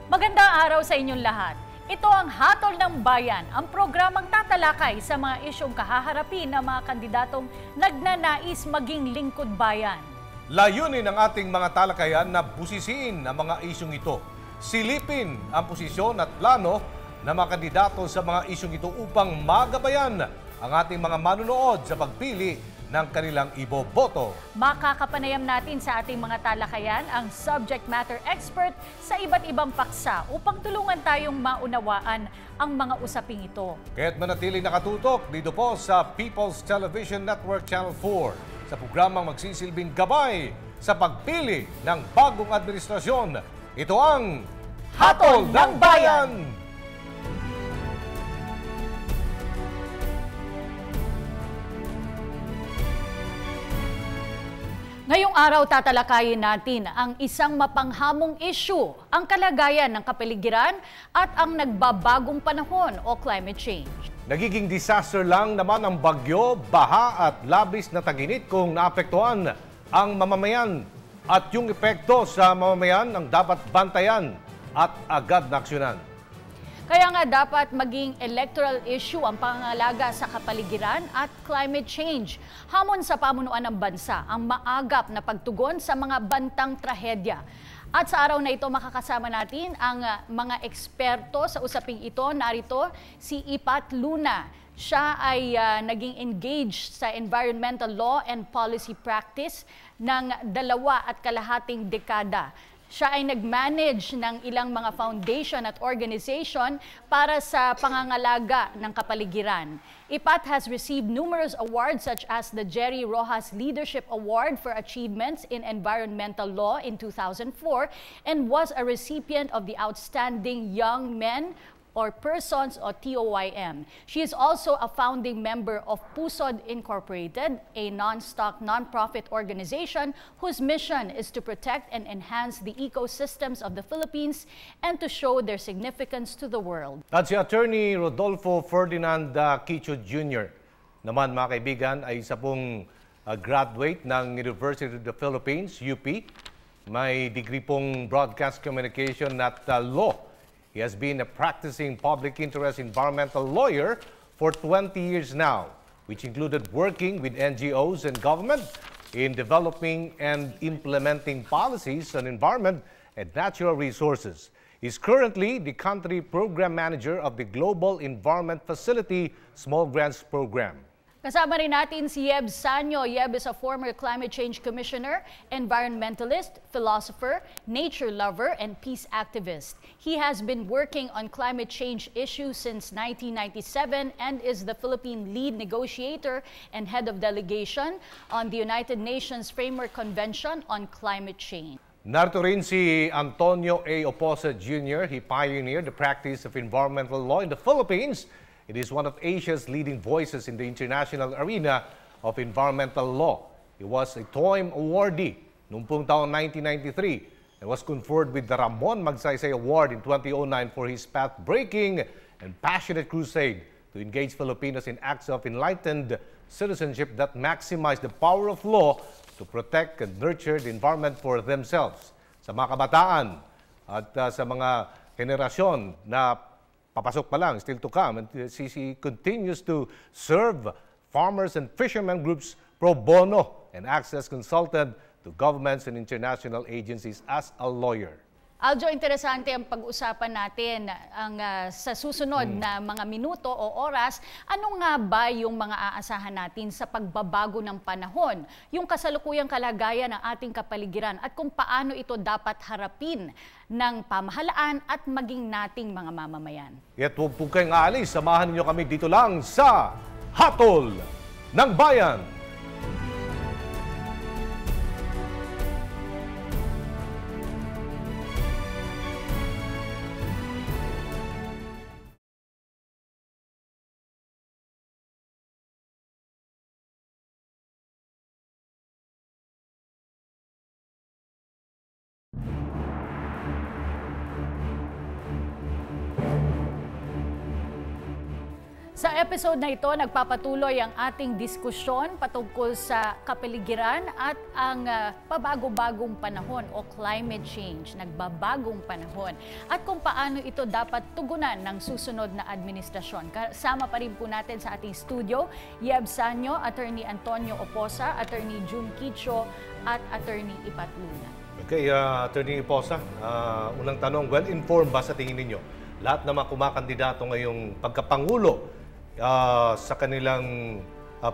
Magandang araw sa inyong lahat. Ito ang Hatol ng Bayan, ang programang tatalakay sa mga isyong kahaharapin ng mga kandidatong nagnanais maging lingkod bayan. Layunin ng ating mga talakayan na busisiin ang mga isyong ito. Silipin ang posisyon at plano ng mga kandidato sa mga isyong ito upang magabayan ang ating mga manunood sa pagpili ng kanilang iboboto. Makakapanayam natin sa ating mga talakayan ang subject matter expert sa iba't ibang paksa upang tulungan tayong maunawaan ang mga usaping ito. Kaya't manatiling nakatutok dito po sa People's Television Network Channel 4 sa programang magsisilbing gabay sa pagpili ng bagong administrasyon. Ito ang Hatol ng Bayan! Ngayong araw tatalakayin natin ang isang mapanghamong issue, ang kalagayan ng kapaligiran at ang nagbabagong panahon o climate change. Nagiging disaster lang naman ang bagyo, baha at labis na taginit kung naapektuhan ang mamamayan. At yung epekto sa mamamayan ang dapat bantayan at agad na aksyonan. Kaya nga dapat maging electoral issue ang pangangalaga sa kapaligiran at climate change. Hamon sa pamunuan ng bansa ang maagap na pagtugon sa mga bantang trahedya. At sa araw na ito makakasama natin ang mga eksperto sa usaping ito. Narito si Ipat Luna. Siya ay naging engaged sa environmental law and policy practice ng 2.5 dekada. Siya ay nag-manage ng ilang mga foundation at organization para sa pangangalaga ng kapaligiran. Ipat has received numerous awards such as the Jerry Rojas Leadership Award for Achievements in Environmental Law in 2004 and was a recipient of the Outstanding Young Men or Persons o TOYM. She is also a founding member of Pusod Incorporated, a non-stock non-profit organization whose mission is to protect and enhance the ecosystems of the Philippines and to show their significance to the world. At si Attorney Rodolfo Ferdinand Quicho Jr. naman mga kaibigan ay isa pong graduate ng University of the Philippines, UP. May degree pong Broadcast Communication at Law. He has been a practicing public interest environmental lawyer for 20 years now, which included working with NGOs and government in developing and implementing policies on environment and natural resources. He's currently the country program manager of the Global Environment Facility Small Grants Program. Kasama rin natin si Yeb Sanyo. Yeb is a former climate change commissioner, environmentalist, philosopher, nature lover, and peace activist. He has been working on climate change issues since 1997 and is the Philippine lead negotiator and head of delegation on the United Nations Framework Convention on Climate Change. Narito rin si Antonio A. Oposa Jr. He pioneered the practice of environmental law in the Philippines. It is one of Asia's leading voices in the international arena of environmental law. He was a TOYM awardee noong pong taong 1993 and was conferred with the Ramon Magsaysay Award in 2009 for his path-breaking and passionate crusade to engage Filipinos in acts of enlightened citizenship that maximize the power of law to protect and nurture the environment for themselves. Sa mga kabataan at sa mga henerasyon na papasok pa lang, still to come, and CC continues to serve farmers and fishermen groups pro bono and acts as consultant to governments and international agencies as a lawyer. Aljo, interesante ang pag-usapan natin sa susunod na mga minuto o oras. Ano nga ba yung mga aasahan natin sa pagbabago ng panahon, yung kasalukuyang kalagayan ng ating kapaligiran at kung paano ito dapat harapin ng pamahalaan at maging nating mga mamamayan. At huwag po kayong aalis, samahan niyo kami dito lang sa Hatol ng Bayan. Sa episode na ito, nagpapatuloy ang ating diskusyon patungkol sa kapaligiran at ang pabago-bagong panahon o climate change, nagbabagong panahon, at kung paano ito dapat tugunan ng susunod na administrasyon. Kasama pa rin po natin sa ating studio, Yeb Sanyo, Attorney Antonio Oposa, Attorney June Quicho, at Attorney Ipat Luna. Okay, Attorney Oposa, unang tanong, well-informed ba sa tingin ninyo lahat ng mga kumakandidato ngayong pagkapangulo sa kanilang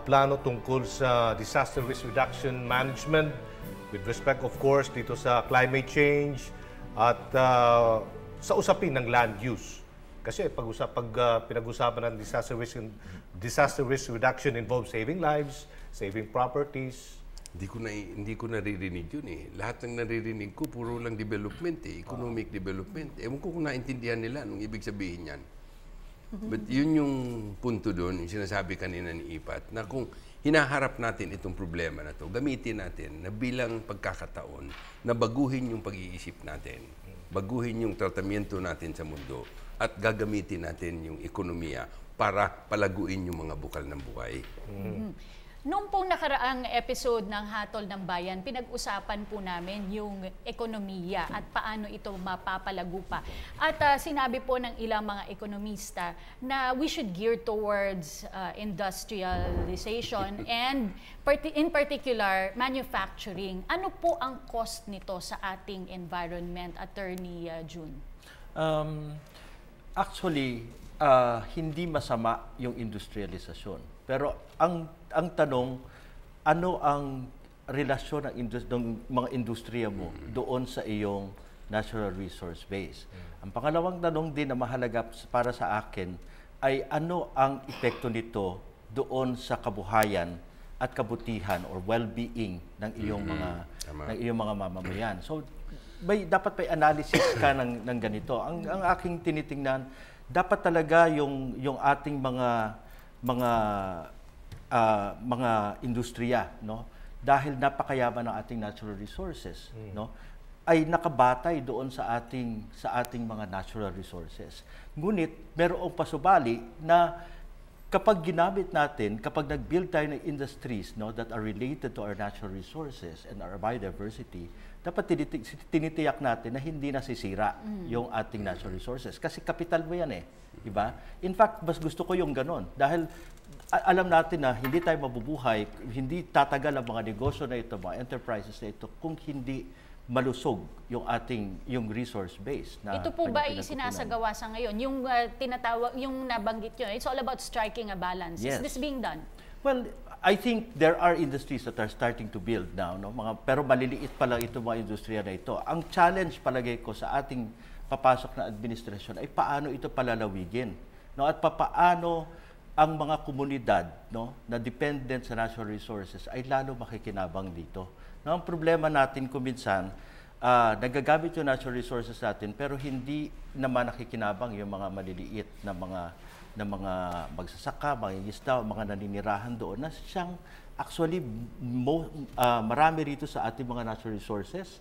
plano tungkol sa disaster risk reduction management with respect of course dito sa climate change at sa usapin ng land use? Kasi pag pinag-usapan ng disaster risk reduction involves saving lives, saving properties. Hindi ko naririnig yun eh. Lahat ng naririnig ko, puro lang development eh. Economic development. Ewan ko kung naintindihan nila anong ibig sabihin yan. But yun yung punto doon, yung sinasabi kanina ni Ipat, na kung hinaharap natin itong problema na to, gamitin natin na bilang pagkakataon na baguhin yung pag-iisip natin, baguhin yung tratamiento natin sa mundo, at gagamitin natin yung ekonomiya para palaguin yung mga bukal ng buhay. Noong pong nakaraang episode ng Hatol ng Bayan, pinag-usapan po namin yung ekonomiya at paano ito mapapalago pa. At sinabi po ng ilang mga ekonomista na we should gear towards industrialization and in particular manufacturing. Ano po ang cost nito sa ating environment, Attorney June? Actually, hindi masama yung industrialisasyon. Pero ang tanong, ano ang relasyon ng mga industriya mo doon sa iyong natural resource base? Ang pangalawang tanong din na mahalaga para sa akin ay ano ang epekto nito doon sa kabuhayan at kabutihan or well-being ng iyong mga mamamayan. So dapat may analysis ka ng ganito. Ang aking tinitingnan, dapat talaga yung ating mga industriya, no, dahil napakayaman ng ating natural resources, no, ay nakabatay doon sa ating mga natural resources. Ngunit merong pasubali na kapag ginamit natin, kapag nag-build tayo ng industries, no, that are related to our natural resources and our biodiversity, dapat tinitiyak natin na hindi nasisira yung ating natural resources. Kasi kapital mo yan eh. Diba? In fact, mas gusto ko yung ganon. Dahil alam natin na hindi tayo mabubuhay, hindi tatagal ang mga negosyo na ito, mga enterprises na ito, kung hindi malusog yung resource base. Na ito po ba ay isinasagawa sa ngayon? Yung tinatawag, yung nabanggit nyo, it's all about striking a balance. Yes. Is this being done? Well, I think there are industries that are starting to build now, no? Pero maliliit pa lang itong mga industriya na ito. Ang challenge palagay ko sa ating papasok na administrasyon ay paano ito palalawigin, no? At paano ang mga komunidad, no, na dependent sa natural resources ay lalo makikinabang dito. No, ang problema natin kung minsan, nagagamit yung natural resources natin pero hindi naman nakikinabang yung mga maliliit na mga magsasaka, mga isda, mga naninirahan doon na siyang actually marami rito sa ating mga natural resources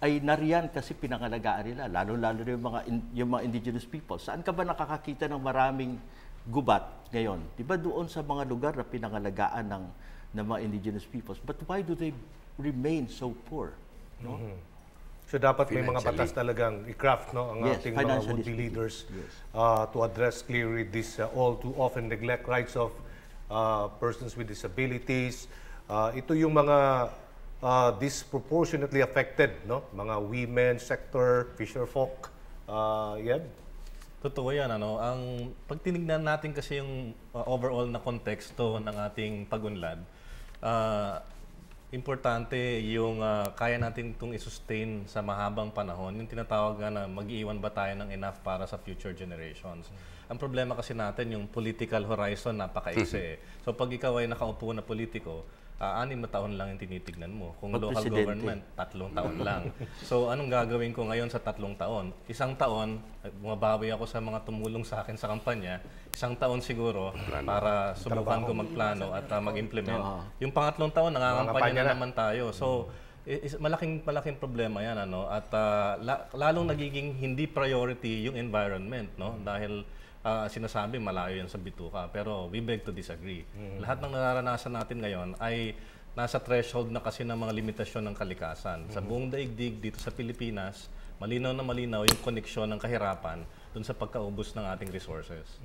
ay nariyan kasi pinangalagaan nila, lalo-lalo na yung mga indigenous people. Saan ka ba nakakakita ng maraming gubat ngayon? Di ba doon sa mga lugar na pinangalagaan ng mga indigenous peoples? But why do they remain so poor? No? So dapat may mga batas talagang i-craft, no, ang ating mga would-be leaders to address clearly this all too often neglect rights of persons with disabilities. Ito yung mga disproportionately affected, no, mga women sector, fisherfolk. Yeb? Totoo yan. Ang pag tinignan natin kasi yung overall na konteksto ng ating pag-unlad, importante yung kaya natin itong i-sustain sa mahabang panahon, yung tinatawag na mag-iwan ba tayo ng enough para sa future generations. Ang problema kasi natin, yung political horizon, napaka-iksi. So pag ikaw ay nakaupo na politiko, 6 na taon lang yung tinitignan mo. Kung local government, 3 taon lang. So anong gagawin ko ngayon sa 3 taon? 1 taon, bumabawi ako sa mga tumulong sa akin sa kampanya. 1 taon siguro para subukan ko magplano at mag-implement. Yung pangatlong taon, nangangampanya na naman tayo. So malaking problema yan. At lalong nagiging hindi priority yung environment. No? Dahil sinasabi malayo yan sa bituka. Pero we beg to disagree. Lahat ng nararanasan natin ngayon ay nasa threshold na kasi ng mga limitasyon ng kalikasan. Sa buong daigdig dito sa Pilipinas, malinaw na malinaw yung koneksyon ng kahirapan dun sa pagkaubos ng ating resources.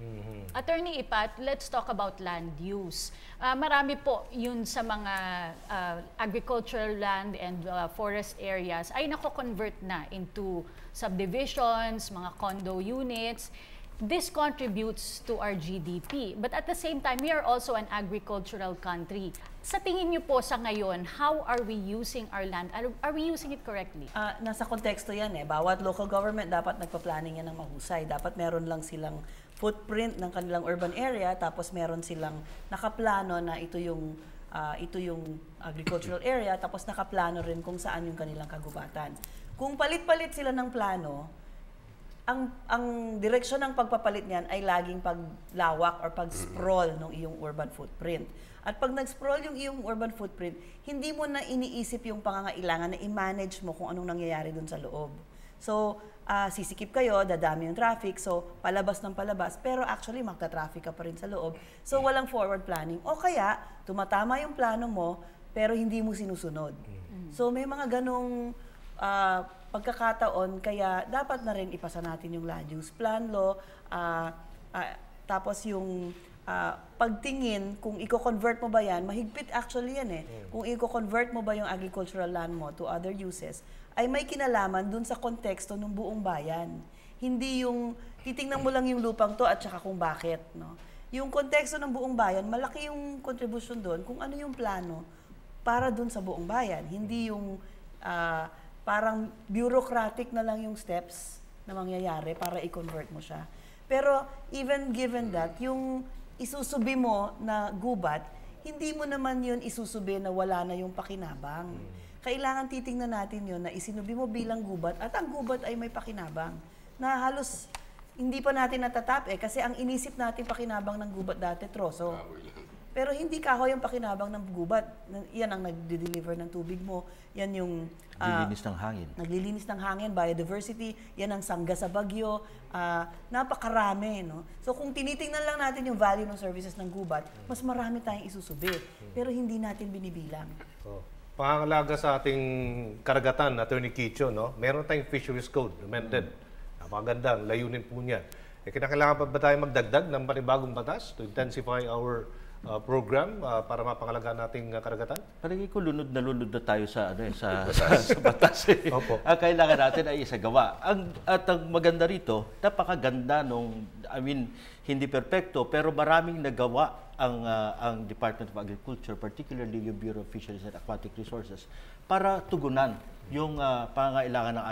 Attorney Ipat, let's talk about land use. Marami po yun sa mga agricultural land and forest areas ay nako-convert na into subdivisions, mga condo units. This contributes to our GDP. But at the same time, we are also an agricultural country. Sa tingin niyo po sa ngayon, how are we using our land? Are we using it correctly? Nasa konteksto yan eh. Bawat local government dapat nagpa-planning yan ng mahusay. Dapat meron lang silang footprint ng kanilang urban area, tapos meron silang nakaplano na ito yung agricultural area, tapos nakaplano rin kung saan yung kanilang kagubatan. Kung palit-palit sila ng plano, ang direksyon ng pagpapalit niyan ay laging paglawak or pag-sprawl ng iyong urban footprint. At pag nag-sprawl yung iyong urban footprint, hindi mo na iniisip yung pangangailangan na i-manage mo kung anong nangyayari dun sa loob. So, sisikip kayo, dadami yung traffic, so palabas ng palabas, pero actually magta-traffic ka pa rin sa loob. So, walang forward planning. O kaya, tumatama yung plano mo, pero hindi mo sinusunod. So, may mga ganong pagkakataon, kaya dapat na rin ipasa natin yung land use plan law, tapos yung pagtingin, kung i-convert mo ba yan, mahigpit actually yan eh. Kung i-convert mo ba yung agricultural land mo to other uses, ay may kinalaman dun sa konteksto ng buong bayan. Hindi yung titingnan mo lang yung lupang to at saka kung bakit. No? Yung konteksto ng buong bayan, malaki yung contribution dun kung ano yung plano para dun sa buong bayan. Hindi yung parang bureaucratic na lang yung steps na mangyayari para i-convert mo siya. Pero even given that, yung isusubi mo na gubat, hindi mo naman yun isusubi na wala na yung pakinabang. Kailangan titingnan natin yun na isinubi mo bilang gubat at ang gubat ay may pakinabang. Na halos hindi pa natin natatap kasi ang inisip natin pakinabang ng gubat dati, troso. Pero hindi kahoy ang pakinabang ng gubat. Yan ang nagde-deliver ng tubig mo. Yan yung naglilinis ng hangin. Naglilinis ng hangin, biodiversity. Yan ang sangga sa bagyo. Napakarami. No? So kung tinitingnan lang natin yung value ng services ng gubat, mas marami tayong isusubi. Pero hindi natin binibilang. Pangangalaga sa ating karagatan, Attorney Kicho, no? Meron tayong fisheries code, amended. Napakaganda, layunin po niyan. Kinakailangan pa ba tayo magdagdag ng panibagong batas to intensify our program para mapangalagaan nating karagatan? Palagi ko lunod na tayo sa sa batas. Opo. Ang kailangan natin ay isagawa. At ang maganda rito, napakaganda hindi perpekto pero maraming nagawa ang Department of Agriculture, particularly yung Bureau of Fisheries and Aquatic Resources, para tugunan yung pangangailangan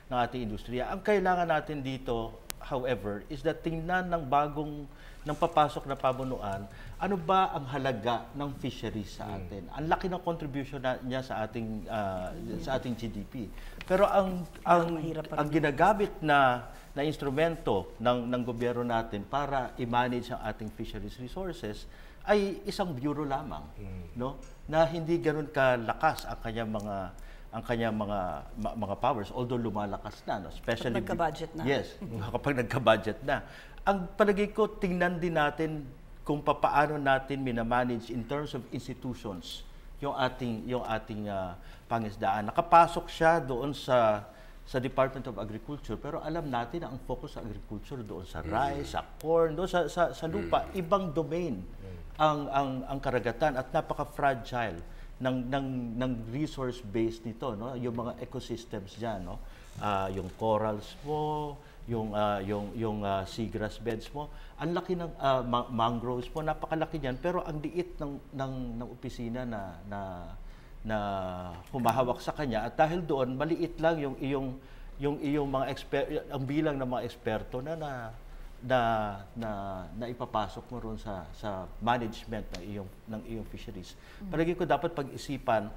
ng ating industriya. Ang kailangan natin dito, however, is that tingnan ng papasok na pamunuan, ano ba ang halaga ng fisheries sa atin? Ang laki ng contribution niya sa ating GDP. Pero ang ginagamit na instrumento ng gobyerno natin para i-manage ang ating fisheries resources ay isang bureau lamang, no? Na hindi ganoon kalakas ang kanyang mga powers, although lumalakas na, no? Especially kapag nagka-budget na. Yes, kapag nagka-budget na. Ang palagay ko, tingnan din natin kung paano natin minamanage in terms of institutions yung ating pangisdaan. Nakapasok siya doon sa Department of Agriculture, pero alam natin na ang focus sa agriculture doon sa rice, sa corn, doon sa lupa, ibang domain ang karagatan at napaka-fragile ng resource base nito, no? Yung mga ecosystems diyan, no? Yung corals mo, yung seagrass beds mo, ang laki ng mangroves mo, napakalaki niyan, pero ang liit ng opisina na humahawak sa kanya, at dahil doon maliit lang yung iyong mga ang bilang ng mga eksperto na ipapasok mo ron sa management ng iyong fisheries. Palagi ko dapat pag-isipan,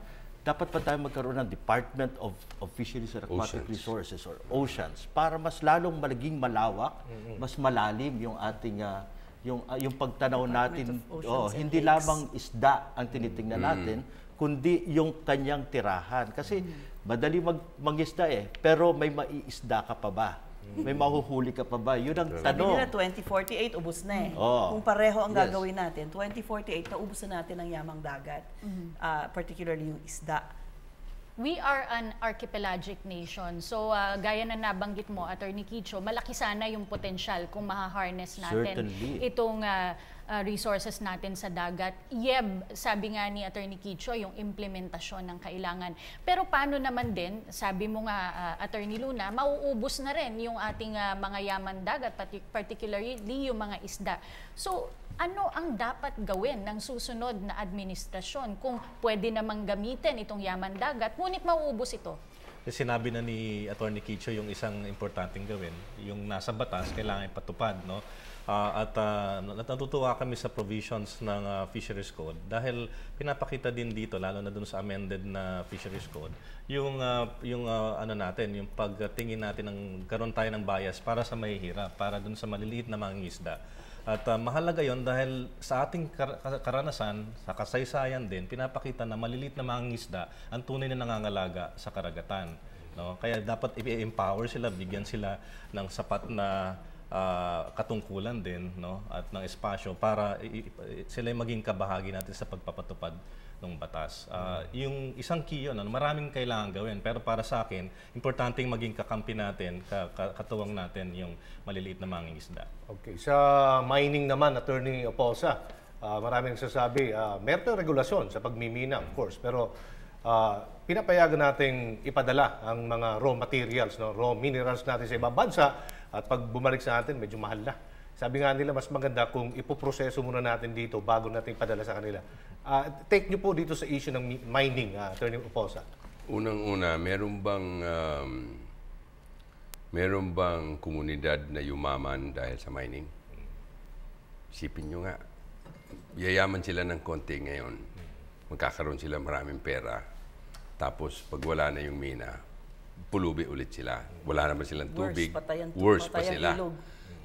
dapat pa tayo magkaroon ng Department of Fisheries and Aquatic Resources or Oceans para mas lalong maging malawak, mas malalim yung ating yung pagtanaw natin. Hindi lamang isda ang tinitingnan natin, kundi yung kanyang tirahan. Kasi madali mangisda pero may maiisda ka pa ba? May mahuhuli ka pa ba? Yun ang Sabi nila, tanong. 2048, ubos na eh. Oo. Kung pareho ang Yes. gagawin natin, 2048, naubos na natin ang yamang dagat. Particularly yung isda. We are an archipelagic nation. So, gaya na nabanggit mo, Attorney Kicho, malaki sana yung potensyal kung maha-harness natin Certainly. itong resources natin sa dagat. Sabi nga ni Attorney Kicho, yung implementasyon ng kailangan. Pero paano naman din, sabi mo nga, Attorney Luna, mauubos na rin yung ating mga yaman dagat, particularly yung mga isda. So, ano ang dapat gawin ng susunod na administrasyon kung pwede namang gamitin itong yaman dagat, ngunit mauubos ito? Sinabi na ni Attorney Kicho yung isang importanteng gawin, yung nasa batas, kailangan ipatupad, no? Natutuwa kami sa provisions ng Fisheries Code dahil pinapakita din dito, lalo na dun sa amended na Fisheries Code, yung ano natin, yung pagtingin natin ng karon tayo ng bias para sa mahihirap, para dun sa maliliit na mangingisda. At mahalaga yon dahil sa ating karanasan, sa kasaysayan din, pinapakita na maliliit na mangingisda ang tunay na nangangalaga sa karagatan. No? Kaya dapat i-empower sila, bigyan sila ng sapat na katungkulan din, no? At ng espasyo para sila maging kabahagi natin sa pagpapatupad ng batas. Yung isang key yun, maraming kailangan gawin. Pero para sa akin, importanteng maging kakampi natin, katuwang natin yung maliliit na mangingisda. Okay. Sa mining naman, Attorney Oposa, maraming nagsasabi, meron regulasyon sa pagmimina, of course, pero pinapayagan nating ipadala ang mga raw materials, no, raw minerals natin sa ibang bansa, at pag bumalik sa atin, medyo mahal na. Sabi nga nila, mas maganda kung ipoproseso muna natin dito bago natin ipadala sa kanila. Take nyo po dito sa issue ng mining, Attorney Oposa. Unang-una, meron bang komunidad na yumaman dahil sa mining? Isipin nyo nga, yayaman sila ng konti ngayon. Magkakaroon sila maraming pera. Tapos, pag wala na yung mina, pulubi ulit sila. Wala naman silang tubig. Worse pa sila. Ilog.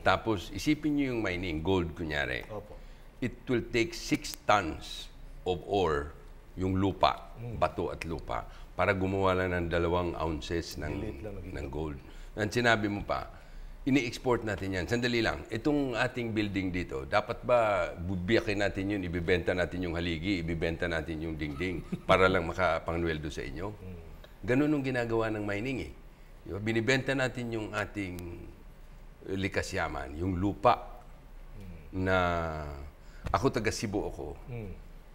Tapos, isipin nyo yung mining, gold kunyari. Opo. It will take 6 tons of ore, yung lupa, bato at lupa, para gumawa lang ng 2 ounces ng gold. Ang sinabi mo pa, ini-export natin yan. Sandali lang, itong ating building dito, dapat ba bubiyakin natin yun, ibibenta natin yung haligi, ibibenta natin yung dingding, para lang makapangnuweldo sa inyo? Ganun ang ginagawa ng mining eh. Diba? Binibenta natin yung ating likas yaman, yung lupa na ako taga Cebu ako.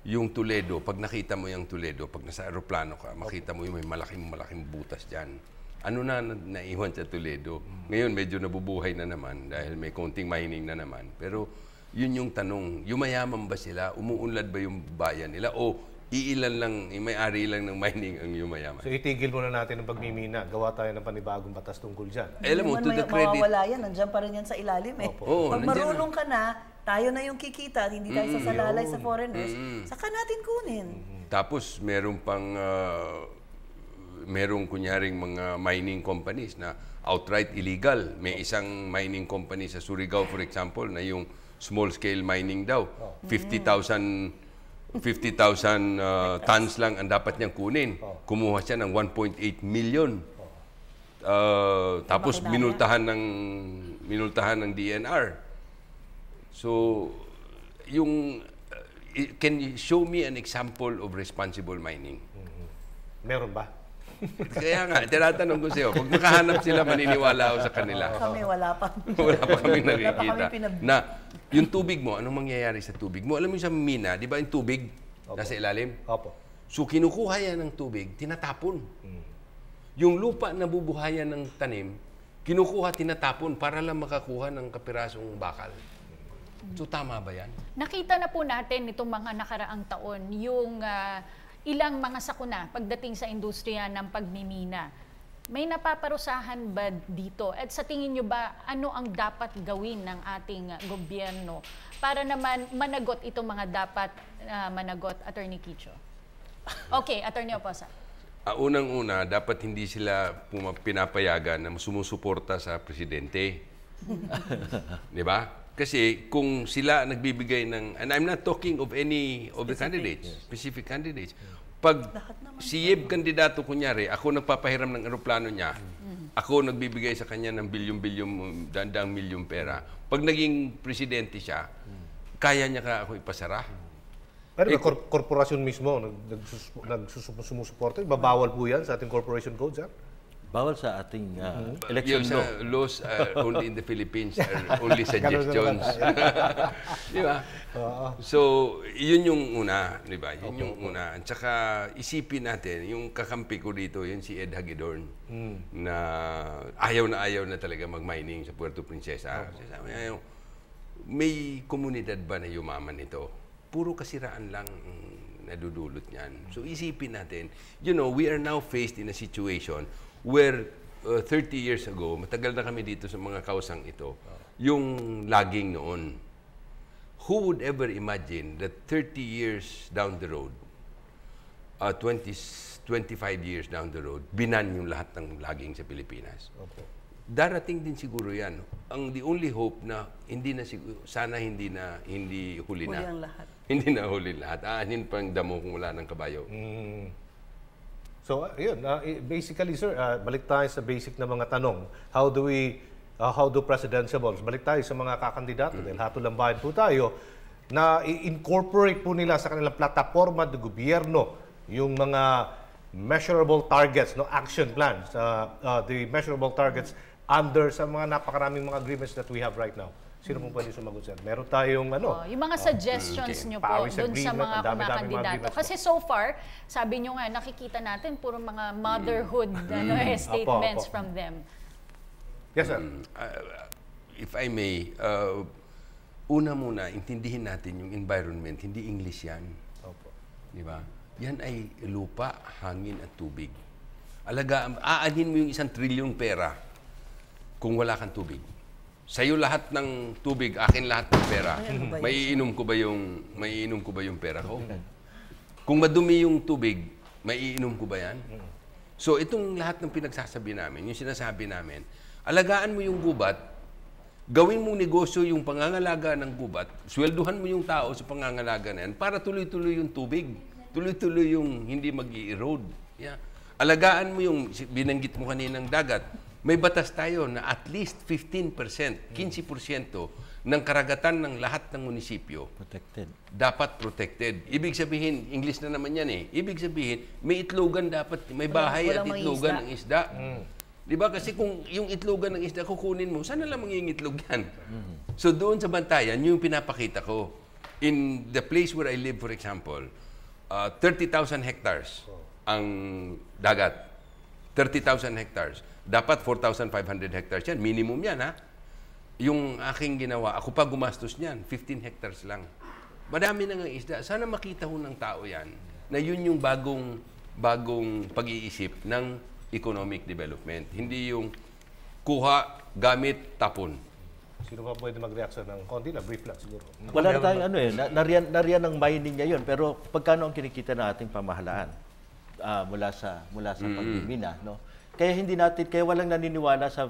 Yung Toledo, pag nakita mo yung Toledo, pag nasa aeroplano ka, makita mo yung may malaking butas dyan. Ano na naiwan sa Toledo? Ngayon medyo nabubuhay na naman dahil may konting mining na naman. Pero yun yung tanong, yumayaman ba sila? Umuunlad ba yung bayan nila? O iilan lang, may-ari lang ng mining ang yumayaman? So itigil muna natin ang pagmimina. Gawa tayo ng panibagong batas tungkol dyan. Alam mo, to the credit... Mawawala yan, nandiyan pa rin yan sa ilalim eh. Oo, Pag nandiyan marunong ka na, tayo na yung kikita at hindi tayo sasalalay sa foreigners, saka natin kunin. Tapos meron pang merong kunyaring mga mining companies na outright illegal. May isang mining company sa Surigao, for example, na yung small scale mining daw. 50,000 tons lang ang dapat niyang kunin. Kumuha siya ng 1.8 million. Tapos minultahan ng DNR. So, can you show me an example of responsible mining? Meron ba? Kaya nga, tinatanong ko sa'yo, pag makahanap sila, maniniwala ako sa kanila. Kami wala pa. Wala pa kami nakikita. Wala pa kami Na, yung tubig mo, anong mangyayari sa tubig mo? Alam mo sa mina, di ba yung tubig nasa ilalim? Opo. So, kinukuha yan ng tubig, tinatapon. Yung lupa na bubuhayan ng tanim, kinukuha, tinatapon para lang makakuha ng kapirasong bakal. So, tama ba yan? Nakita na po natin itong mga nakaraang taon yung ilang mga sakuna pagdating sa industriya ng pagmimina. May napaparusahan ba dito? At sa tingin nyo ba, ano ang dapat gawin ng ating gobyerno para naman managot itong mga dapat managot, Attorney Kicho? Okay, Attorney Oposa. Unang-una, dapat hindi sila pinapayagan na sumusuporta sa presidente. Di ba? Kasi kung sila nagbibigay ng, and I'm not talking of any of the candidates, specific candidates, Pag si Yeb kandidato, kunyari, ako nagpapahiram ng eroplano niya, ako nagbibigay sa kanya ng bilyon-bilyon, daang milyong pera. Pag naging presidente siya, kaya niya ka ako ipasara. Pero korporasyon mismo nagsusuporta. Babawal po yan sa ating corporation code, sir? Bawal sa ating Yung election law. sa laws only in the Philippines are only suggestions. Di ba? So, yun yung una, di ba? Yun yung una. At saka isipin natin, yung kakampi ko dito, yun si Ed Hagedorn, na ayaw na talaga mag-mining sa Puerto Princesa. Sabi niya, may komunidad ba na yumaman ito? Puro kasiraan lang nadudulot niyan. So isipin natin, we are now faced in a situation where 30 years ago, matagal na kami dito sa mga kausang ito, yung logging noon. Who would ever imagine that 30 years down the road, 25 years down the road, binan yung lahat ng logging sa Pilipinas? Darating din siguro yan. The only hope na sana hindi huli na. Huli ang lahat. Hindi na huli lahat. Aanin pang damo kung wala ng kabayo. So, yun. Basically, sir, balik tayo sa basic na mga tanong. How do presidentiables, balik tayo sa mga kakandidato, dahil hatol ang bayan po tayo, na i-incorporate po nila sa kanilang plataforma ng gobyerno yung mga measurable targets, action plans, the measurable targets under sa mga napakaraming mga agreements that we have right now. Sino pong pwede sumagot, sir? Meron tayong yung mga suggestions nyo po Paris dun sa Agreement, mga ang dami-daming mga kumakandidato. agreements Kasi so far, sabi nyo nga, nakikita natin puro mga motherhood statements from them. Yes, sir. If I may, una muna, intindihin natin yung environment. Hindi English yan. Di ba? Yan ay lupa, hangin at tubig. Aanhin mo yung 1 trilyon pera kung wala kang tubig. Sa'yo lahat ng tubig, akin lahat ng pera. Maiinom ko ba yung pera ko? Kung madumi yung tubig, maiinom ko ba yan? So itong lahat ng pinagsasabi namin, yung sinasabi namin, alagaan mo yung gubat, gawin mong negosyo yung pangangalaga ng gubat, swelduhan mo yung tao sa pangangalaga na yan para tuloy-tuloy yung tubig, tuloy-tuloy yung hindi mag-i-erode. Yeah. Alagaan mo yung binanggit mo kaninang dagat. May batas tayo na at least 15%, 15% ng karagatan ng lahat ng munisipyo dapat protected. Ibig sabihin, English na naman yan Ibig sabihin, may itlogan dapat, may bahay at itlogan ng isda. Di ba? Kasi kung yung itlogan ng isda kukunin mo, sana lang mangingitlog yan. So doon sa bantayan, yung pinapakita ko. In the place where I live, for example, 30,000 hectares ang dagat. 30,000 hectares. Dapat 4,500 hectares yan. Minimum yan, ha? Yung aking ginawa, ako pa gumastos niyan, 15 hectares lang. Madami na ng isda. Sana makita ho ng tao yan na yun yung bagong pag-iisip ng economic development. Hindi yung kuha, gamit, tapon. Sino pa pwede mag-react ng konti na? Brief lang siguro. Wala na tayong nariyan ng mining niya yun. Pero pagkano ang kinikita ng ating pamahalaan mula sa pagmimina, no? Kaya walang naniniwala sa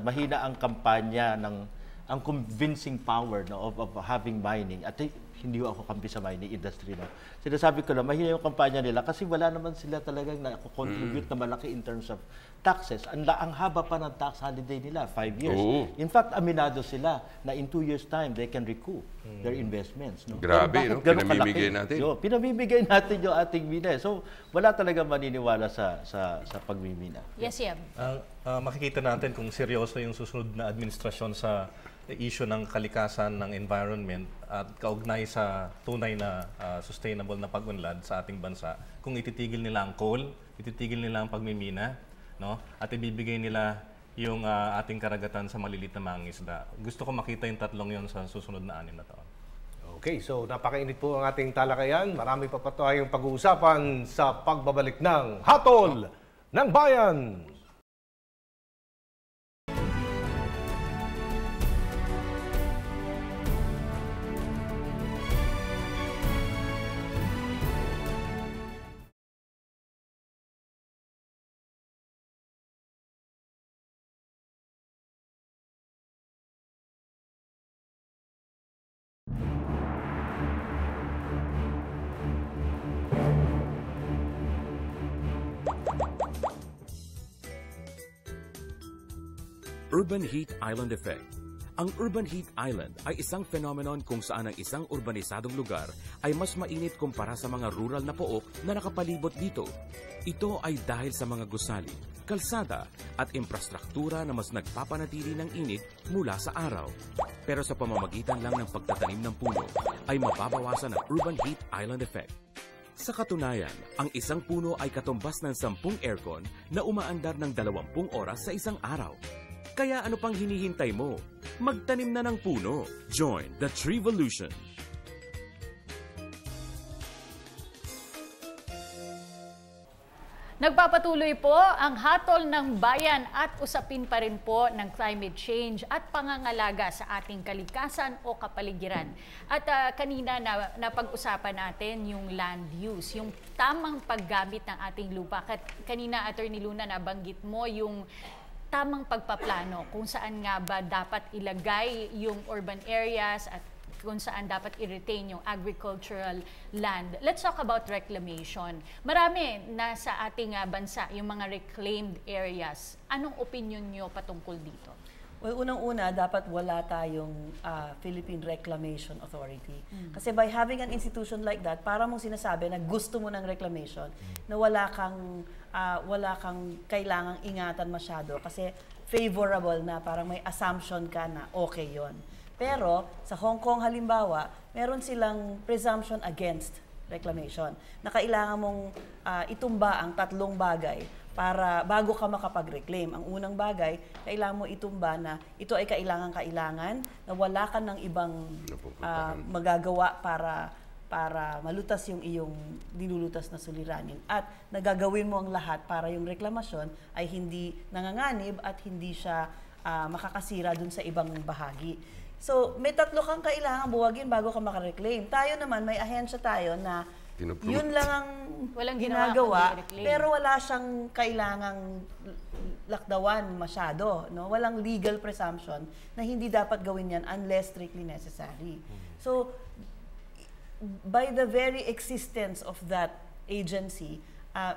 mahina ang kampanya ang convincing power of having mining. At hindi ako kampi sa mining industry na. Sinasabi ko na mahina yung kampanya nila kasi wala naman sila talagang na-contribute na malaki in terms of taxes. Ang haba pa ng tax holiday nila, 5 years. In fact, aminado sila na in 2 years' time, they can recoup their investments. No? Grabe, no? Pinamimigay natin. Pinamimigay natin yung ating mina. So, wala talaga maniniwala sa pagmimina. Yes, Yeb. Makikita natin kung seryoso yung susunod na administrasyon sa issue ng kalikasan ng environment at kaugnay sa tunay na sustainable na pag-unlad sa ating bansa. Kung ititigil nila ang coal, ititigil nila ang pagmimina, no? At ibibigay nila yung ating karagatan sa malilit na mga isda. Gusto ko makita yung tatlong yon sa susunod na 6 na taon. Okay, so napakainit po ang ating talakayan. Marami pa tayong pag-uusapan sa pagbabalik ng Hatol ng Bayan. Urban Heat Island Effect. Ang urban heat island ay isang phenomenon kung saan ang isang urbanisadong lugar ay mas mainit kumpara sa mga rural na pook na nakapalibot dito. Ito ay dahil sa mga gusali, kalsada at infrastruktura na mas nagpapanatili ng init mula sa araw. Pero sa pamamagitan lang ng pagtatanim ng puno ay mababawasan ang urban heat island effect. Sa katunayan, ang isang puno ay katumbas ng 10 aircon na umaandar ng 20 oras sa isang araw. Kaya ano pang hinihintay mo? Magtanim na ng puno. Join the Treevolution. Nagpapatuloy po ang hatol ng bayan at usapin pa rin po ng climate change at pangangalaga sa ating kalikasan o kapaligiran. At kanina napag-usapan natin yung land use, yung tamang paggamit ng ating lupa. Kanina, Attorney Luna, nabanggit mo yung tamang pagpaplano kung saan nga ba dapat ilagay yung urban areas at kung saan dapat i-retain yung agricultural land. Let's talk about reclamation. Marami na sa ating bansa yung mga reclaimed areas. Anong opinion nyo patungkol dito? Well, unang-una, dapat wala tayong Philippine Reclamation Authority. Kasi by having an institution like that, para mong sinasabi na gusto mo ng reclamation, na wala kang kailangang ingatan masyado kasi favorable na, parang may assumption ka na okay yon. Pero sa Hong Kong halimbawa, meron silang presumption against reclamation na kailangan mong itumba ang 3 bagay para bago ka makapag-reclaim. Ang unang bagay, kailangan mo itumba na ito ay kailangan na wala ka ng ibang magagawa para malutas yung iyong dilulutas na suliranin. At nagagawin mo ang lahat para yung reklamasyon ay hindi nanganganib at hindi siya makakasira dun sa ibang bahagi. So, may 3 kang kailangan buwagin bago ka makareclaim. Tayo naman, may ahensya tayo na yun lang ang walang ginagawa, pero wala siyang kailangang lakdawan masyado. No? Walang legal presumption na hindi dapat gawin yan unless strictly necessary. So, by the very existence of that agency,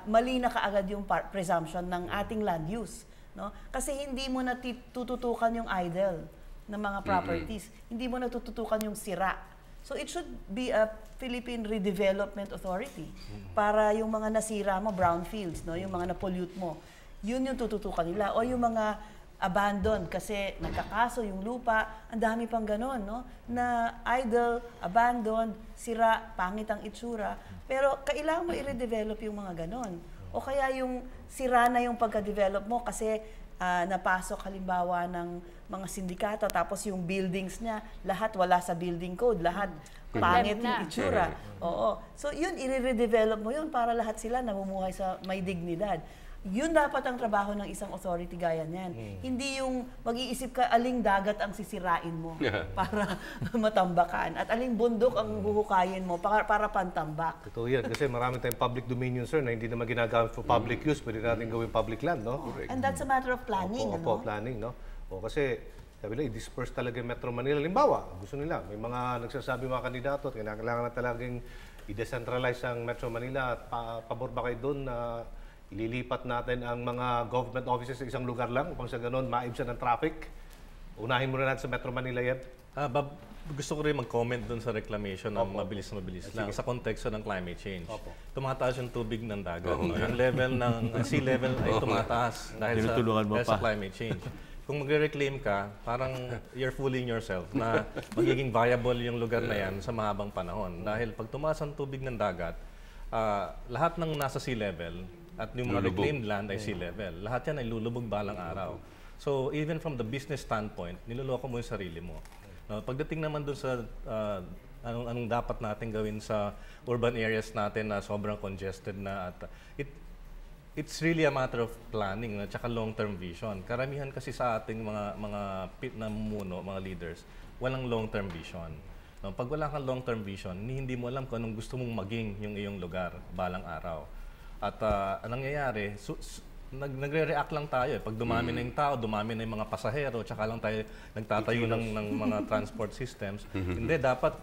mali na kaagad yung presumption ng ating land use. No? Kasi hindi mo na tututukan yung idle ng mga properties. Hindi mo na tututukan yung sira. So it should be a Philippine Redevelopment Authority para yung mga nasira mo, brownfields, no? Yung mga na-pollute mo, yun yung tututukan nila. O yung mga abandoned kasi nagkakaso yung lupa, ang dami pang ganon, no? Na idle, abandoned, sira, pangit ang itsura. Pero kailangan mo i-redevelop yung mga ganon. O kaya yung sira na yung pagka-develop mo kasi napasok halimbawa ng mga sindikato tapos yung buildings niya, lahat wala sa building code, lahat pangit yung itsura. Oo. So yun, i-redevelop mo yun para lahat sila namumuhay sa may dignidad. Yun dapat ang trabaho ng isang authority gaya niyan. Hindi yung mag-iisip ka aling dagat ang sisirain mo para matambakan at aling bundok ang huhukayin mo para pantambak. Totoo yan kasi marami tayong public dominion, sir, na hindi naman ginagamit for public use. Pwede natin gawin public land, no? And that's a matter of planning, Opo, planning, no? O kasi sabi nila, i-disperse talaga yung Metro Manila. Halimbawa, gusto nila, may mga nagsasabi mga kandidato at kailangan na talagang i-decentralize ang Metro Manila at pabor ba kayo doon na ililipat natin ang mga government offices sa isang lugar lang upang sa ganun maibsan ng traffic? Unahin muna natin sa Metro Manila yan. Gusto ko rin mag-comment doon sa reclamation ng mabilis lang sa konteksto ng climate change. Tumataas yung tubig ng dagat. Yung level ng sea level ay tumataas dahil sa climate change. Kung magre-reclaim ka, parang you're fooling yourself na magiging viable yung lugar na yan sa mahabang panahon. Dahil pag tumaas ang tubig ng dagat, lahat ng nasa sea level at yung mga reclaimed land ay sea level. Lahat yan ay lulubog balang araw. So even from the business standpoint, niloloko mo yung sarili mo. Pagdating naman doon sa anong dapat natin gawin sa urban areas natin na sobrang congested na at it's really a matter of planning at saka long-term vision. Karamihan kasi sa ating mga namumuno, mga leaders, walang long-term vision. Pag wala kang long-term vision, hindi mo alam kung anong gusto mong maging yung iyong lugar balang araw. At anong nangyayari, nagre-react lang tayo. Pag dumami na yung tao, dumami na yung mga pasahero, tsaka lang tayo nagtatayo ng mga transport systems. Hindi, dapat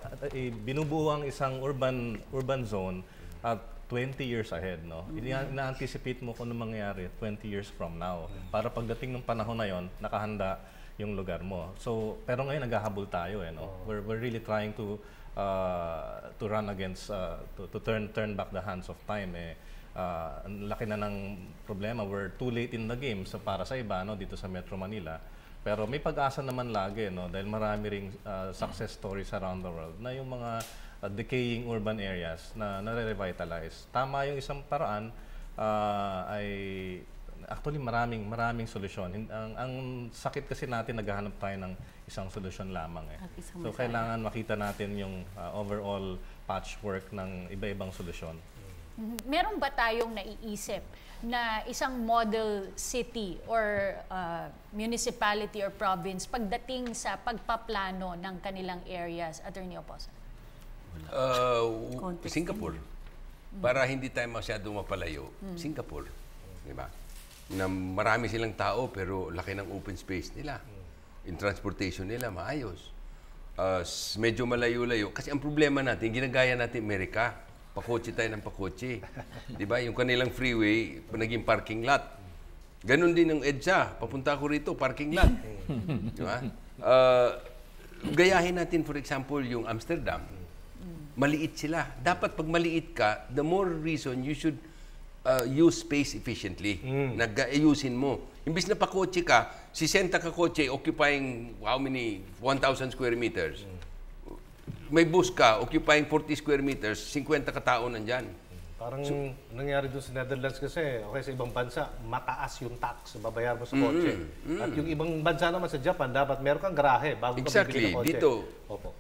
binubuo ang isang urban zone at 20 years ahead, no? Ina-anticipate mo kung ano mangyayari 20 years from now. Para pagdating ng panahon na yon, nakahanda yung lugar mo. So, pero ngayon naghahabol tayo, no? We're really trying to run against, to turn back the hands of time. Ang laki na ng problema. We're too late in the game para sa iba, no? Dito sa Metro Manila. Pero may pag-asa naman lagi, no? Dahil marami ring success stories around the world na yung mga decaying urban areas na nare-revitalize. Tama yung isang paraan ay actually maraming solusyon. Ang sakit kasi natin, naghahanap tayo ng isang solusyon lamang. So kailangan makita natin yung overall patchwork ng iba-ibang solusyon. Meron ba tayong naiisip na isang model city or municipality or province pagdating sa pagpaplano ng kanilang areas, Attorney Oposa? Singapore. Para hindi tayo masyadong mapalayo, Singapore. Diba? Na marami silang tao pero laki ng open space nila. In transportation nila, maayos. Medyo malayo-layo. Kasi ang problema natin, ginagaya natin Amerika. Pakotse tayo ng pakotse. Diba? Yung kanilang freeway, naging parking lot. Ganon din ang EDSA. Papunta ko rito, parking lot. Diba? Gayahin natin, for example, yung Amsterdam. Maliit sila. Dapat pag maliit ka, the more reason you should use space efficiently. Nag-ayusin mo. Imbis na pakotse ka, 60 ka kotse occupying how many? 1,000 square meters. May bus ka occupying 40 square meters, 50 katao nandyan. Parang nangyari doon sa Netherlands kasi, okay, sa ibang bansa, mataas yung tax, babayar mo sa kotse. At yung ibang bansa naman sa Japan, dapat meron kang garahe bago ka bibili ng kotse. Dito,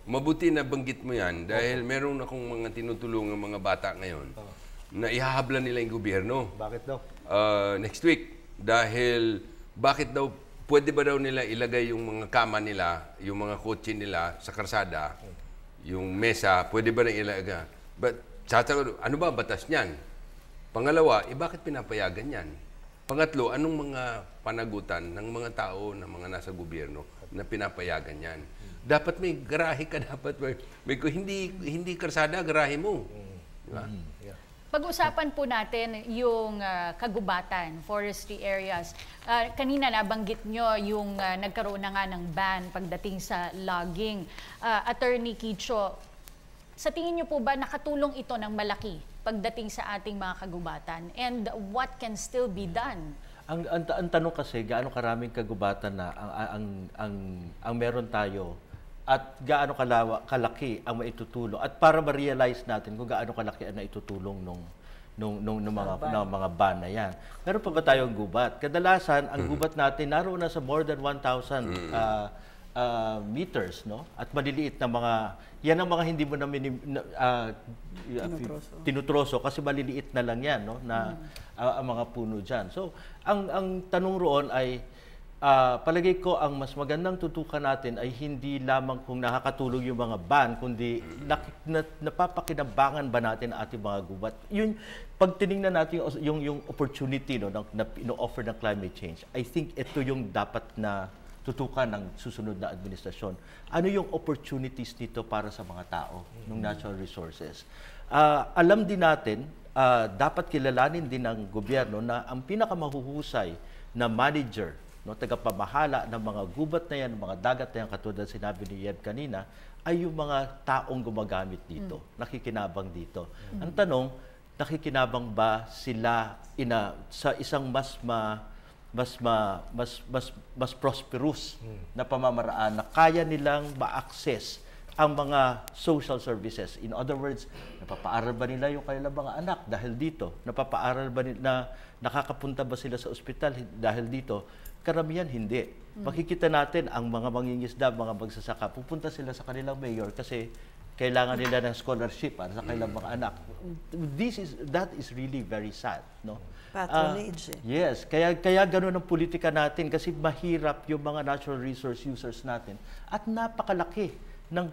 mabuti na banggit mo yan dahil meron akong mga tinutulungang mga bata ngayon na ihahablan nila yung gobyerno. Bakit daw? Next week. Dahil, bakit daw, pwede ba daw nila ilagay yung mga kama nila, yung mga kotse nila sa karsada, yung mesa, pwede ba na ilagay? But, ano ba batas niyan? Pangalawa, bakit pinapayagan yan? Pangatlo, anong mga panagutan ng mga tao na mga nasa gobyerno na pinapayagan yan? Dapat may garahe ka, dapat hindi karsada, garahe mo. Diba? Pag-usapan po natin yung kagubatan, forestry areas. Kanina nabanggit nyo yung nagkaroon na nga ng ban pagdating sa logging. Attorney Kicho, sa tingin nyo po ba nakatulong ito ng malaki pagdating sa ating mga kagubatan? And what can still be done? Ang tanong kasi, gaano karaming kagubatan na ang meron tayo at gaano kalaki ang maitutulong at para ma-realize natin kung gaano kalaki ang naitutulong ng mga ban na yan. Meron pa ba tayong gubat? Kadalasan, ang gubat natin naroon na sa more than 1,000 meters, no? At maliliit na mga, yan ang mga hindi mo na tinutroso kasi maliliit na lang yan, no? Na ang mga puno dyan. So, ang tanong roon ay, palagay ko ang mas magandang tutukan natin ay hindi lamang kung nakakatulong yung mga ban, kundi napapakinabangan ba natin ang ating mga gubat. Yun, pag tinignan natin yung opportunity, no, na ino-offer ng climate change, I think ito yung dapat na tutukan ng susunod na administrasyon. Ano yung opportunities dito para sa mga tao ng natural resources? Alam din natin, dapat kilalanin din ng gobyerno na ang pinakamahuhusay na manager, no, tagapamahala ng mga gubat na yan, mga dagat na yan, katulad sinabi ni Yed kanina, ay yung mga taong gumagamit dito, nakikinabang dito. Ang tanong, nakikinabang ba sila sa isang mas prosperous na pamamaraan na kaya nilang ma-access ang mga social services? In other words, napapaaral ba nila yung kanilang mga anak dahil dito? Napapaaral ba nila, nakakapunta ba sila sa ospital dahil dito? Karamihan hindi. Makikita natin ang mga mangingisda, mga magsasaka, pupunta sila sa kanilang mayor kasi kailangan nila ng scholarship para sa kanilang mga anak. That is really very sad, no? Patronage. Yes, kaya ganoon ang politika natin kasi mahirap yung mga natural resource users natin at napakalaki ng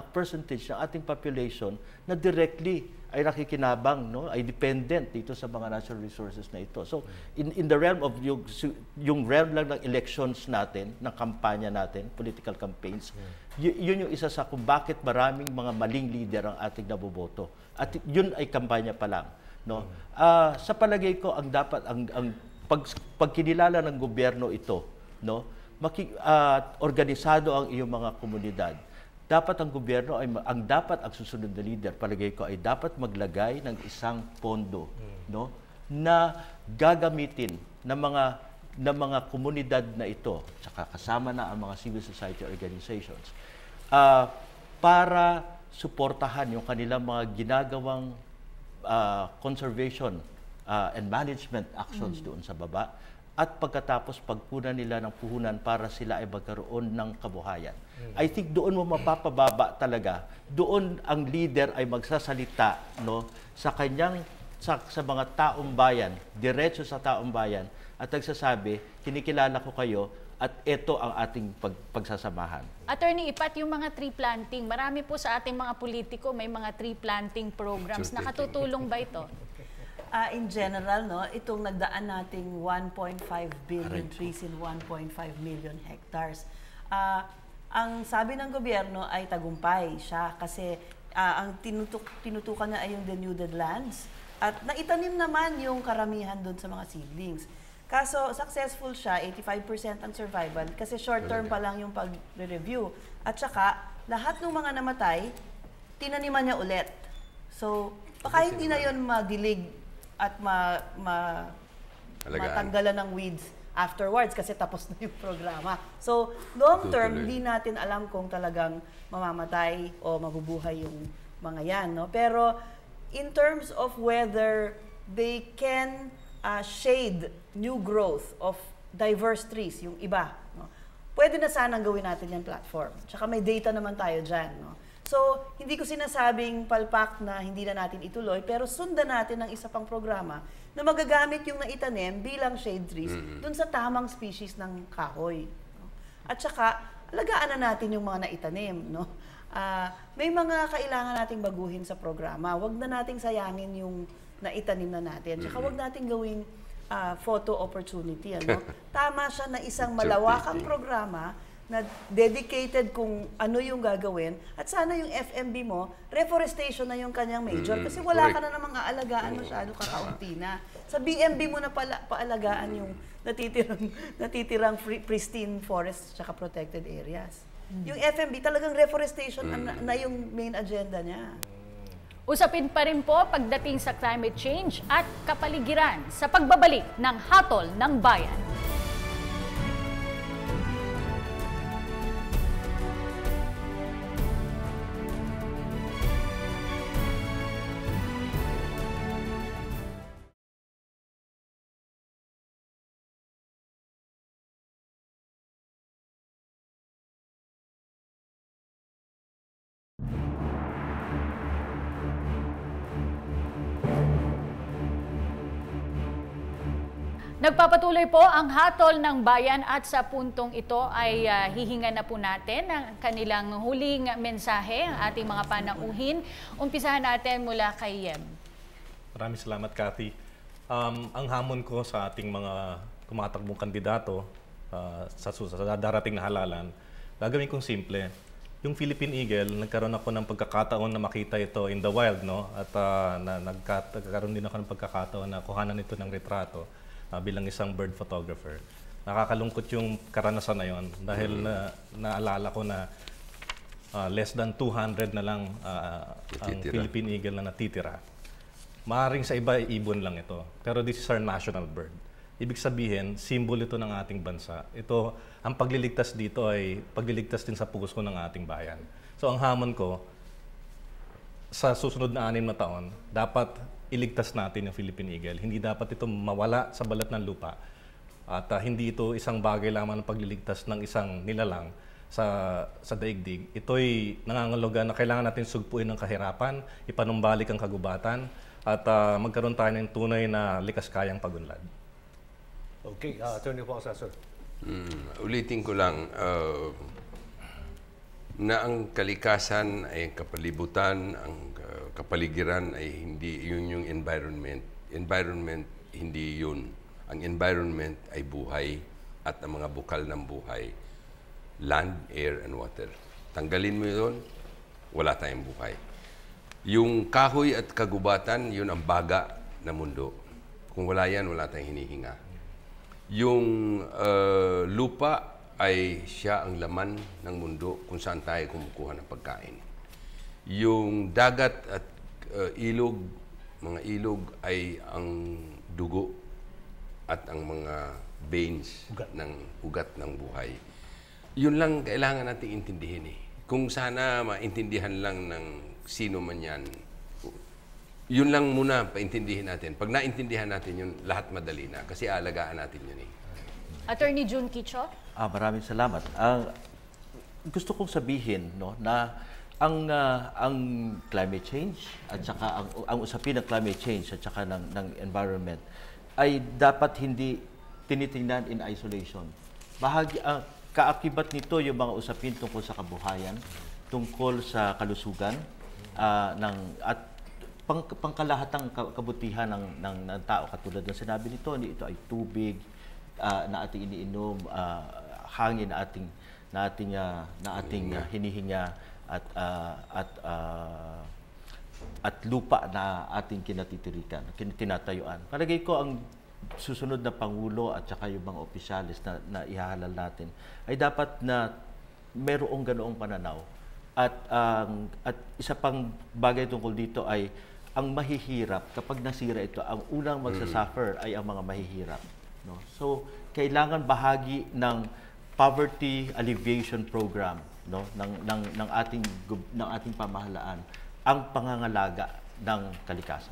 percentage ng ating population na directly ay nakikinabang, no, ay dependent dito sa mga natural resources na ito. So in the realm of yung realm lang ng elections natin, ng kampanya natin, political campaigns, yun yung isa sa kung bakit maraming mga maling leader ang ating naboboto. At yun ay kampanya pa lang, no? Sa palagay ko ang dapat ang pagkinilala ng gobyerno ito, no? Organisado ang iyong mga komunidad. Dapat ang gobyerno ang susunod na leader, palagay ko, ay dapat maglagay ng isang pondo, no, na gagamitin ng mga komunidad na ito, saka kasama na ang mga civil society organizations, para suportahan yung kanilang mga ginagawang conservation and management actions doon sa baba, at pagkatapos pagkunan nila ng puhunan para sila ay magkaroon ng kabuhayan. I think doon mo mapapababa talaga. Doon ang leader ay magsasalita, no, sa kanyang sa mga taong bayan, diretso sa taong bayan, at nagsasabi, kinikilala ko kayo at ito ang ating pagsasamahan. Attorney Ipat, yung mga tree planting, marami po sa ating mga politiko may mga tree planting programs. Nakatutulong ba ito? In general, no, itong nagdaan nating 1.5 billion trees in 1.5 million hectares. Ang sabi ng gobyerno ay tagumpay siya kasi ang tinutukan niya ay yung denuded lands at naitanim naman yung karamihan doon sa mga seedlings. Kaso successful siya, 85% ang survival kasi short term pa lang yung pag-review. At saka lahat ng mga namatay, tinaniman niya ulit. So baka hindi na yun madilig at matanggalan ng weeds afterwards kasi tapos na yung programa. So, long term, hindi natin alam kung talagang mamamatay o mabubuhay yung mga yan. No? Pero, in terms of whether they can shade new growth of diverse trees, yung iba, no? Pwede na sanang gawin natin yung platform. Tsaka may data naman tayo dyan. No? So, hindi ko sinasabing palpak na hindi na natin ituloy, pero sundan natin ang isa pang programa na magagamit yung naitanim bilang shade trees dun sa tamang species ng kahoy. No? At saka, alagaan na natin yung mga naitanim. No? May mga kailangan nating baguhin sa programa. Huwag na nating sayangin yung naitanim na natin. Tsaka huwag nating gawing photo opportunity. Ano? Tama siya na isang malawakang programa na dedicated kung ano yung gagawin, at sana yung FMB mo, reforestation na yung kanyang major kasi wala ka na namang aalagaan masyado, kakaunti na. Sa BMB mo na paalagaan yung natitirang pristine forests at protected areas. Yung FMB talagang reforestation na yung main agenda niya. Usapin pa rin po pagdating sa climate change at kapaligiran sa pagbabalik ng Hatol ng Bayan. Nagpapatuloy po ang Hatol ng Bayan at sa puntong ito ay hihingan na po natin ang kanilang huling mensahe, ang ating mga panauhin. Umpisahan natin mula kay Yem. Maraming salamat, Cathy. Ang hamon ko sa ating mga tumatakbong kandidato sa darating na halalan, gagawin kong simple. Yung Philippine Eagle, nagkaroon ako ng pagkakataon na makita ito in the wild, no? At nagkaroon din ako ng pagkakataon na kuhanan ito ng retrato. Bilang isang bird photographer. Nakakalungkot yung karanasan na yon dahil naalala ko na less than 200 na lang ang Philippine Eagle na natitira. Maaring sa iba, ibon lang ito. Pero this is our national bird. Ibig sabihin, symbol ito ng ating bansa. Ito, ang pagliligtas dito ay pagliligtas din sa puso ng ating bayan. So ang hamon ko, sa susunod na 6 na taon, dapat iligtas natin yung Philippine Eagle. Hindi dapat ito mawala sa balat ng lupa. At hindi ito isang bagay lamang ng pagliligtas ng isang nilalang sa daigdig. Ito'y nangangalaga na kailangan natin sugpuin ng kahirapan, ipanumbalik ang kagubatan, at magkaroon tayo ng tunay na likas kayang pagunlad. Okay, Attorney Pausa, sir. Ulitin ko lang, na ang kalikasan ay kapalibutan, ang kapaligiran ay hindi yun yung environment. Environment, hindi yun. Ang environment ay buhay at ang mga bukal ng buhay. Land, air, and water. Tanggalin mo yun, wala tayong buhay. Yung kahoy at kagubatan, yun ang baga na mundo. Kung wala yan, wala tayong hinihinga. Yung lupa ay siya ang laman ng mundo kung saan tayo kumukuha ng pagkain. Yung dagat at ilog, mga ilog ay ang dugo at ang mga veins ng ugat ng buhay. Yun lang kailangan natin intindihin eh. Kung sana maintindihan lang ng sino man yan, yun lang muna paintindihin natin. Pag naintindihan natin yun, lahat madali na. Kasi aalagaan natin yun eh. Attorney June Quicho? Maraming salamat. Gusto kong sabihin no, na ang climate change at saka ang usapin ng climate change at saka ng environment ay dapat hindi tinitingnan in isolation. Kaakibat nito yung mga usapin tungkol sa kabuhayan, tungkol sa kalusugan, at pangkalahatang kabutihan ng tao. Katulad ng sinabi nito, ito ay tubig na ating iniinom, hangin na ating hinihinga, at lupa na ating kinatitirikan, tinatayuan. Palagay ko ang susunod na Pangulo at saka yung mga opisyalis na ihahalal natin ay dapat na mayroong ganoong pananaw. At isa pang bagay tungkol dito ay ang mahihirap, kapag nasira ito, ang unang magsasuffer ay ang mga mahihirap. No? So, kailangan bahagi ng poverty alleviation program, no, ng ating pamahalaan ang pangangalaga ng kalikasan.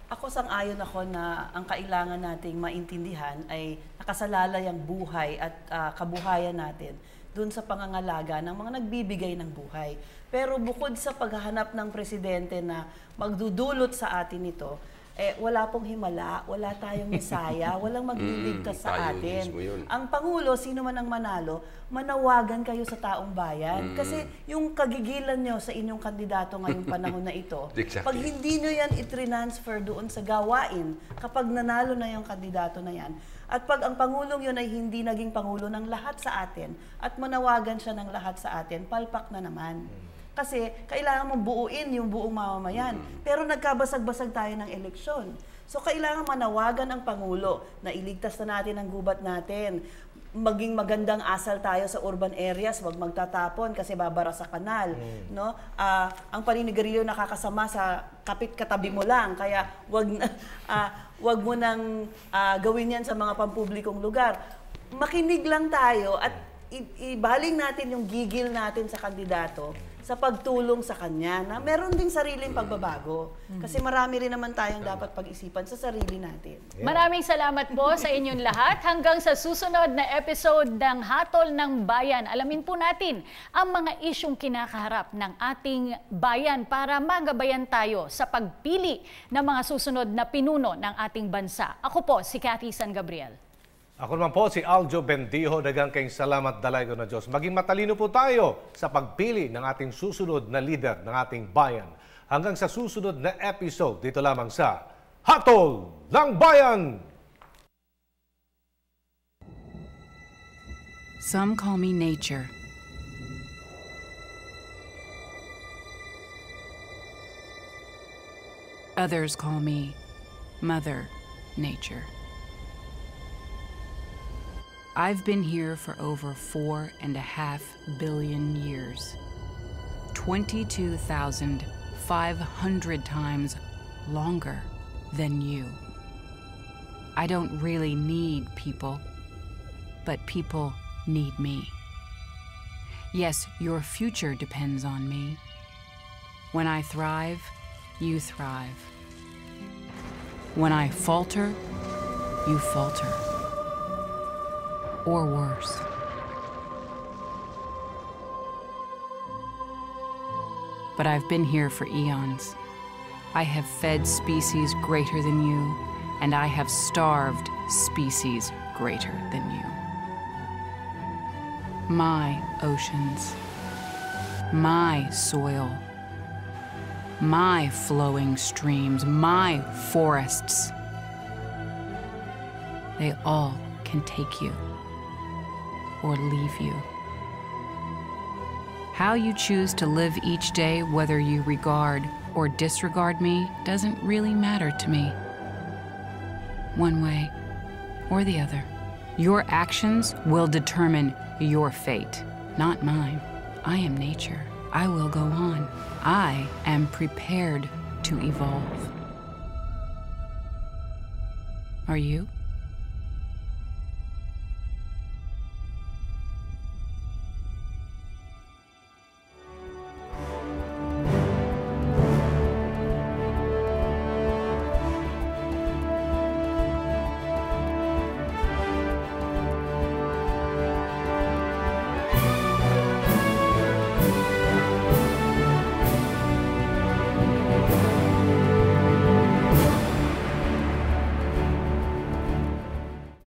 Ako sang-ayon ako na ang kailangan nating maintindihan ay nakasalalay ang buhay at kabuhayan natin dun sa pangangalaga ng mga nagbibigay ng buhay. Pero bukod sa paghahanap ng presidente na magdudulot sa atin ito, wala pong himala, wala tayong misaya, walang magliligtas sa atin. Ang Pangulo, sino man ang manalo, manawagan kayo sa taong bayan. Kasi yung kagigilan nyo sa inyong kandidato ngayong panahon na ito, pag hindi nyo yan i-transfer doon sa gawain, kapag nanalo na yung kandidato na yan, at pag ang Pangulong yun ay hindi naging Pangulo ng lahat sa atin, at manawagan siya ng lahat sa atin, palpak na naman. Kasi kailangan mong buuin yung buong mamamayan. Pero nagkabasag-basag tayo ng eleksyon. So kailangan manawagan ang Pangulo na iligtas na natin ang gubat natin. Maging magandang asal tayo sa urban areas, wag magtatapon kasi babara sa kanal. No? Ang paninigarilyo nakakasama sa kapit-katabi mo lang. Kaya wag mo nang gawin yan sa mga pampublikong lugar. Makinig lang tayo at ibaling natin yung gigil natin sa kandidato sa pagtulong sa kanya na meron ding sariling pagbabago. Kasi marami rin naman tayong dapat pag-isipan sa sarili natin. Maraming salamat po sa inyong lahat. Hanggang sa susunod na episode ng Hatol ng Bayan, alamin po natin ang mga isyong kinakaharap ng ating bayan para magabayan tayo sa pagpili ng mga susunod na pinuno ng ating bansa. Ako po si Cathy San Gabriel. Ako naman po si Aljo Bendijo. Daghang kayong salamat, Dalaygo na Diyos. Maging matalino po tayo sa pagpili ng ating susunod na leader ng ating bayan. Hanggang sa susunod na episode dito lamang sa Hatol ng Bayan! Some call me nature. Others call me Mother Nature. I've been here for over 4.5 billion years. 22,500 times longer than you. I don't really need people, but people need me. Yes, your future depends on me. When I thrive, you thrive. When I falter, you falter. Or worse. But I've been here for eons. I have fed species greater than you, and I have starved species greater than you. My oceans, my soil, my flowing streams, my forests, they all can take you or leave you. How you choose to live each day, whether you regard or disregard me, doesn't really matter to me. One way or the other. Your actions will determine your fate, not mine. I am nature. I will go on. I am prepared to evolve. Are you?